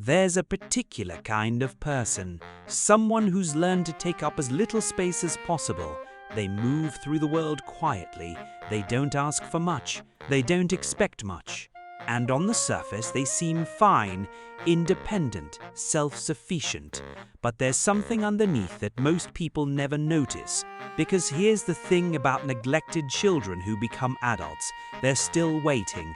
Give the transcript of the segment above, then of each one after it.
There's a particular kind of person, someone who's learned to take up as little space as possible. They move through the world quietly, they don't ask for much, they don't expect much. And on the surface they seem fine, independent, self-sufficient. But there's something underneath that most people never notice. Because here's the thing about neglected children who become adults. They're still waiting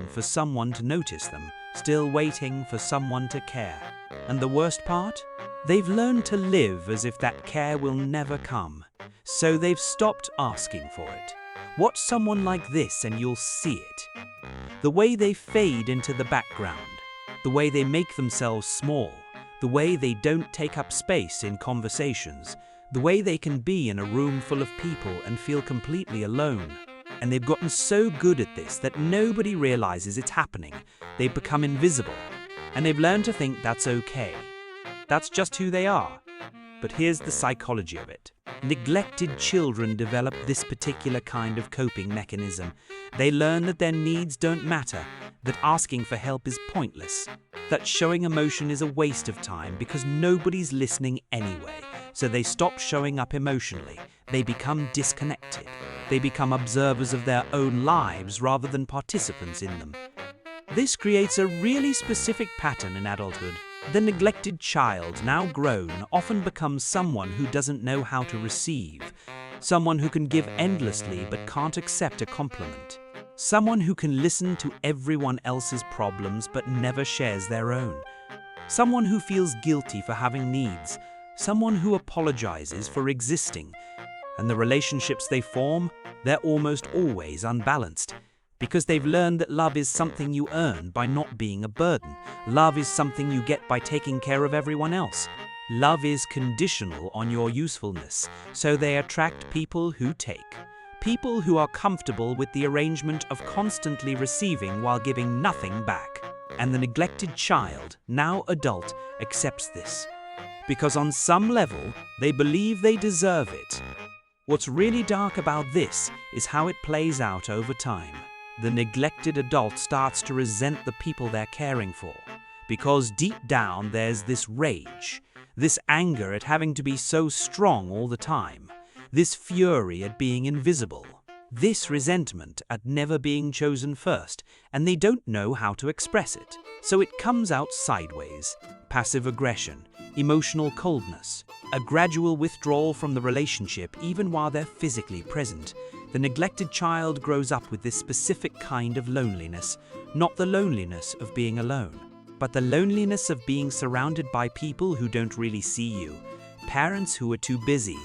for someone to notice them, still waiting for someone to care. And the worst part? They've learned to live as if that care will never come. So they've stopped asking for it. Watch someone like this and you'll see it. The way they fade into the background, the way they make themselves small, the way they don't take up space in conversations, the way they can be in a room full of people and feel completely alone. And they've gotten so good at this that nobody realizes it's happening. They've become invisible, and they've learned to think that's okay. That's just who they are. But here's the psychology of it. Neglected children develop this particular kind of coping mechanism. They learn that their needs don't matter, that asking for help is pointless, that showing emotion is a waste of time because nobody's listening anyway. So they stop showing up emotionally. They become disconnected. They become observers of their own lives rather than participants in them. This creates a really specific pattern in adulthood. The neglected child, now grown, often becomes someone who doesn't know how to receive, someone who can give endlessly but can't accept a compliment, someone who can listen to everyone else's problems but never shares their own, someone who feels guilty for having needs, someone who apologizes for existing. And the relationships they form, they're almost always unbalanced. Because they've learned that love is something you earn by not being a burden. Love is something you get by taking care of everyone else. Love is conditional on your usefulness, so they attract people who take. People who are comfortable with the arrangement of constantly receiving while giving nothing back. And the neglected child, now adult, accepts this. Because on some level, they believe they deserve it. What's really dark about this is how it plays out over time. The neglected adult starts to resent the people they're caring for, because deep down there's this rage, this anger at having to be so strong all the time, this fury at being invisible, this resentment at never being chosen first, and they don't know how to express it. So it comes out sideways: passive aggression, emotional coldness, a gradual withdrawal from the relationship even while they're physically present. The neglected child grows up with this specific kind of loneliness, not the loneliness of being alone, but the loneliness of being surrounded by people who don't really see you, parents who are too busy,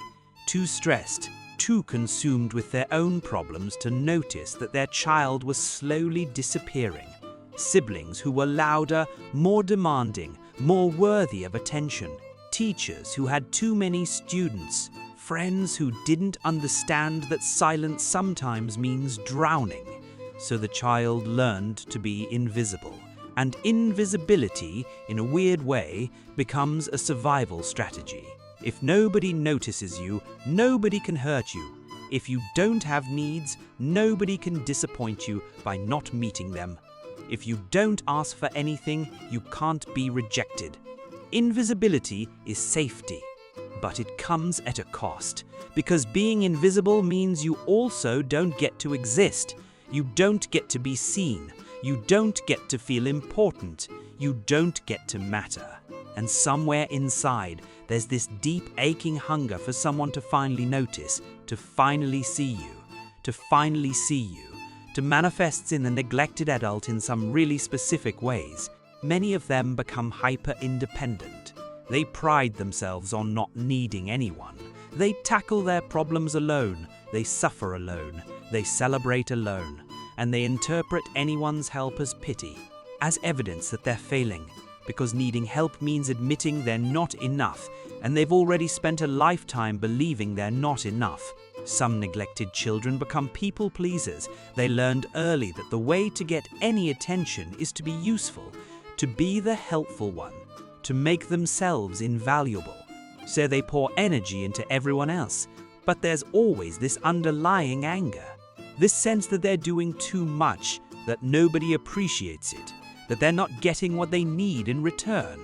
too stressed, too consumed with their own problems to notice that their child was slowly disappearing, siblings who were louder, more demanding, more worthy of attention, teachers who had too many students, friends who didn't understand that silence sometimes means drowning. So the child learned to be invisible. And invisibility, in a weird way, becomes a survival strategy. If nobody notices you, nobody can hurt you. If you don't have needs, nobody can disappoint you by not meeting them. If you don't ask for anything, you can't be rejected. Invisibility is safety. But it comes at a cost, because being invisible means you also don't get to exist. You don't get to be seen. You don't get to feel important. You don't get to matter. And somewhere inside, there's this deep aching hunger for someone to finally notice, to finally see you, to manifests in the neglected adult in some really specific ways. Many of them become hyper-independent. They pride themselves on not needing anyone. They tackle their problems alone. They suffer alone. They celebrate alone. And they interpret anyone's help as pity, as evidence that they're failing, because needing help means admitting they're not enough, and they've already spent a lifetime believing they're not enough. Some neglected children become people pleasers. They learned early that the way to get any attention is to be useful, to be the helpful one, to make themselves invaluable. So they pour energy into everyone else, but there's always this underlying anger, this sense that they're doing too much, that nobody appreciates it, that they're not getting what they need in return.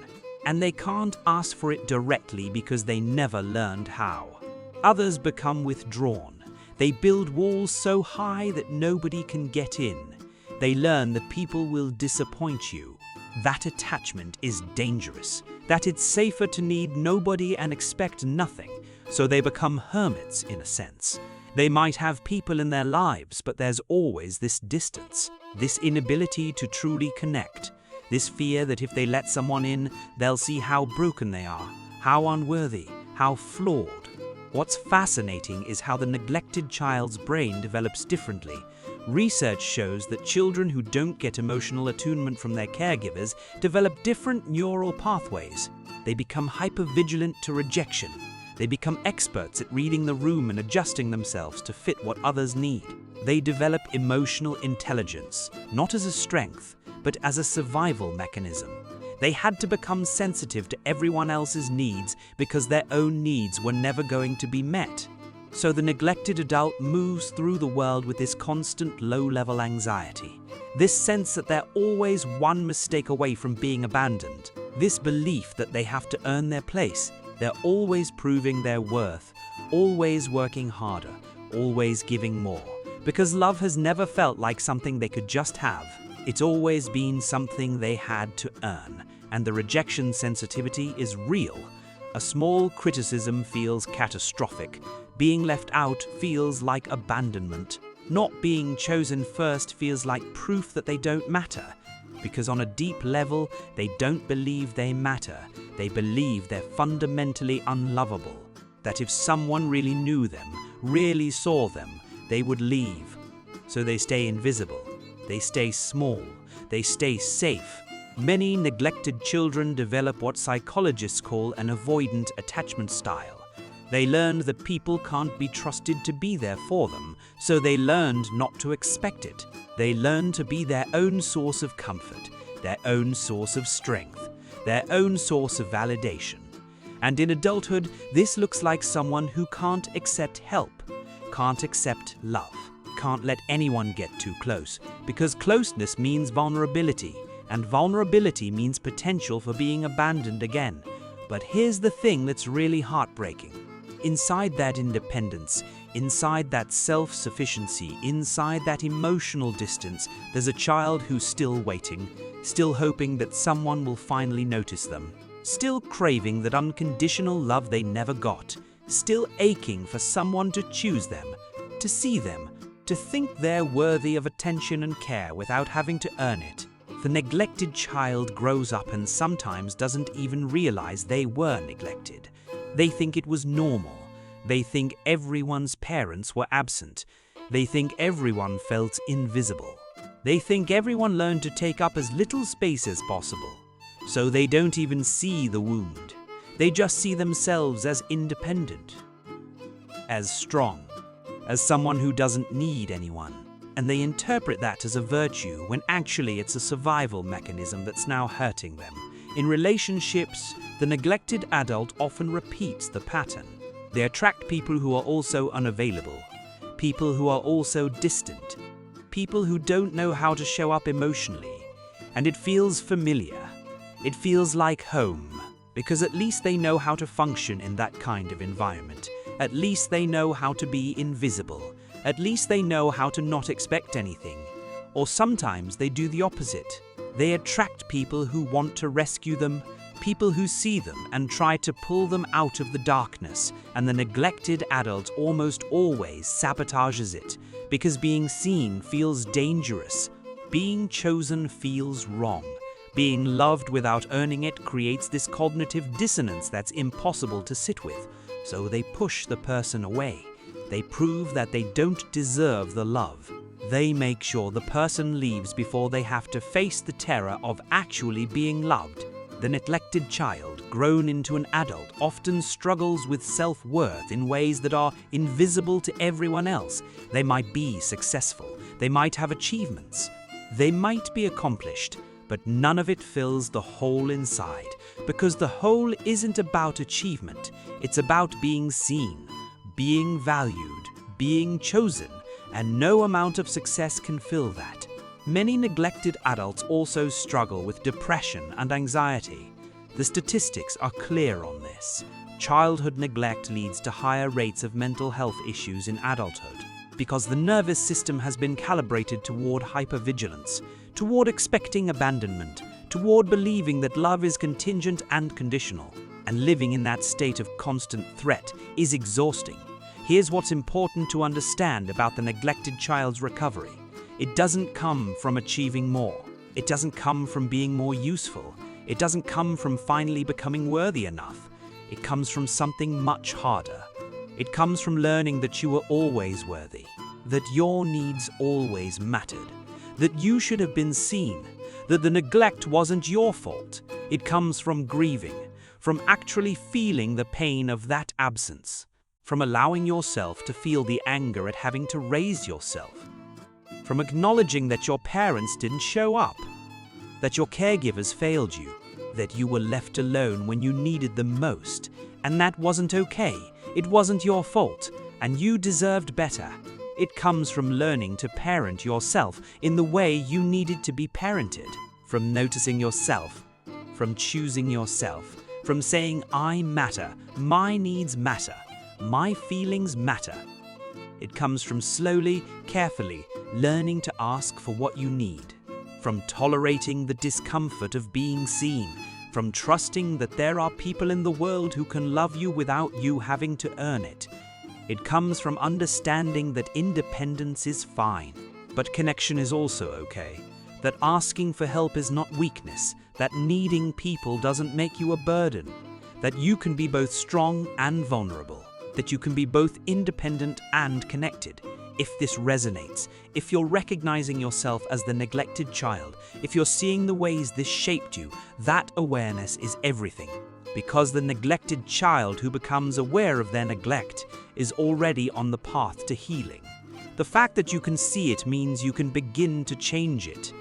And they can't ask for it directly because they never learned how. Others become withdrawn. They build walls so high that nobody can get in. They learn that people will disappoint you. That attachment is dangerous, that it's safer to need nobody and expect nothing, so they become hermits in a sense. They might have people in their lives, but there's always this distance, this inability to truly connect, this fear that if they let someone in, they'll see how broken they are, how unworthy, how flawed. What's fascinating is how the neglected child's brain develops differently. Research shows that children who don't get emotional attunement from their caregivers develop different neural pathways. They become hypervigilant to rejection. They become experts at reading the room and adjusting themselves to fit what others need. They develop emotional intelligence, not as a strength, but as a survival mechanism. They had to become sensitive to everyone else's needs because their own needs were never going to be met. So the neglected adult moves through the world with this constant low-level anxiety, this sense that they're always one mistake away from being abandoned, this belief that they have to earn their place, they're always proving their worth, always working harder, always giving more, because love has never felt like something they could just have. It's always been something they had to earn, and the rejection sensitivity is real. A small criticism feels catastrophic. Being left out feels like abandonment. Not being chosen first feels like proof that they don't matter. Because on a deep level, they don't believe they matter. They believe they're fundamentally unlovable. That if someone really knew them, really saw them, they would leave. So they stay invisible. They stay small. They stay safe. Many neglected children develop what psychologists call an avoidant attachment style. They learned that people can't be trusted to be there for them, so they learned not to expect it. They learned to be their own source of comfort, their own source of strength, their own source of validation. And in adulthood, this looks like someone who can't accept help, can't accept love, can't let anyone get too close, because closeness means vulnerability, and vulnerability means potential for being abandoned again. But here's the thing that's really heartbreaking. Inside that independence, inside that self-sufficiency, inside that emotional distance, there's a child who's still waiting, still hoping that someone will finally notice them, still craving that unconditional love they never got, still aching for someone to choose them, to see them, to think they're worthy of attention and care without having to earn it. The neglected child grows up and sometimes doesn't even realize they were neglected. They think it was normal. They think everyone's parents were absent. They think everyone felt invisible. They think everyone learned to take up as little space as possible. So they don't even see the wound. They just see themselves as independent, as strong, as someone who doesn't need anyone. And they interpret that as a virtue when actually it's a survival mechanism that's now hurting them. In relationships, the neglected adult often repeats the pattern. They attract people who are also unavailable, people who are also distant, people who don't know how to show up emotionally. And it feels familiar. It feels like home, because at least they know how to function in that kind of environment. At least they know how to be invisible. At least they know how to not expect anything. Or sometimes they do the opposite. They attract people who want to rescue them, people who see them and try to pull them out of the darkness, and the neglected adult almost always sabotages it, because being seen feels dangerous. Being chosen feels wrong. Being loved without earning it creates this cognitive dissonance that's impossible to sit with, so they push the person away. They prove that they don't deserve the love. They make sure the person leaves before they have to face the terror of actually being loved. The neglected child, grown into an adult, often struggles with self-worth in ways that are invisible to everyone else. They might be successful. They might have achievements. They might be accomplished, but none of it fills the hole inside, because the hole isn't about achievement. It's about being seen, being valued, being chosen, and no amount of success can fill that. Many neglected adults also struggle with depression and anxiety. The statistics are clear on this. Childhood neglect leads to higher rates of mental health issues in adulthood, because the nervous system has been calibrated toward hypervigilance, toward expecting abandonment, toward believing that love is contingent and conditional. And living in that state of constant threat is exhausting. Here's what's important to understand about the neglected child's recovery. It doesn't come from achieving more. It doesn't come from being more useful. It doesn't come from finally becoming worthy enough. It comes from something much harder. It comes from learning that you were always worthy, that your needs always mattered, that you should have been seen, that the neglect wasn't your fault. It comes from grieving, from actually feeling the pain of that absence, from allowing yourself to feel the anger at having to raise yourself, from acknowledging that your parents didn't show up, that your caregivers failed you, that you were left alone when you needed them most, and that wasn't okay. It wasn't your fault, and you deserved better. It comes from learning to parent yourself in the way you needed to be parented, from noticing yourself, from choosing yourself, from saying, I matter, my needs matter, my feelings matter. It comes from slowly, carefully learning to ask for what you need, from tolerating the discomfort of being seen, from trusting that there are people in the world who can love you without you having to earn it. It comes from understanding that independence is fine, but connection is also okay, that asking for help is not weakness, that needing people doesn't make you a burden, that you can be both strong and vulnerable, that you can be both independent and connected. If this resonates, if you're recognizing yourself as the neglected child, if you're seeing the ways this shaped you, that awareness is everything. Because the neglected child who becomes aware of their neglect is already on the path to healing. The fact that you can see it means you can begin to change it.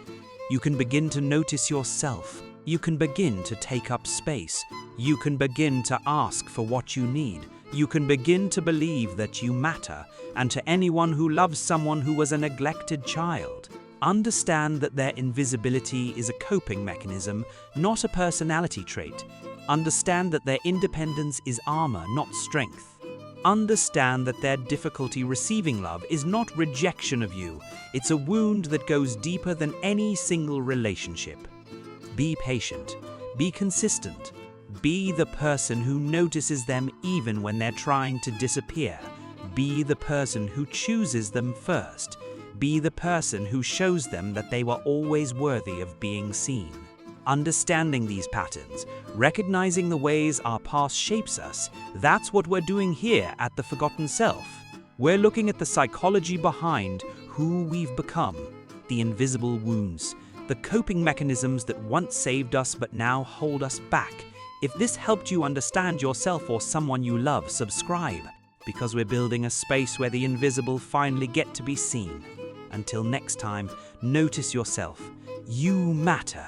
You can begin to notice yourself. You can begin to take up space. You can begin to ask for what you need. You can begin to believe that you matter, and to anyone who loves someone who was a neglected child, understand that their invisibility is a coping mechanism, not a personality trait. Understand that their independence is armor, not strength. Understand that their difficulty receiving love is not rejection of you. It's a wound that goes deeper than any single relationship. Be patient. Be consistent. Be the person who notices them even when they're trying to disappear. Be the person who chooses them first. Be the person who shows them that they were always worthy of being seen. Understanding these patterns, recognizing the ways our past shapes us, that's what we're doing here at The Forgotten Self. We're looking at the psychology behind who we've become, the invisible wounds, the coping mechanisms that once saved us but now hold us back. If this helped you understand yourself or someone you love, subscribe, because we're building a space where the invisible finally get to be seen. Until next time, notice yourself. You matter.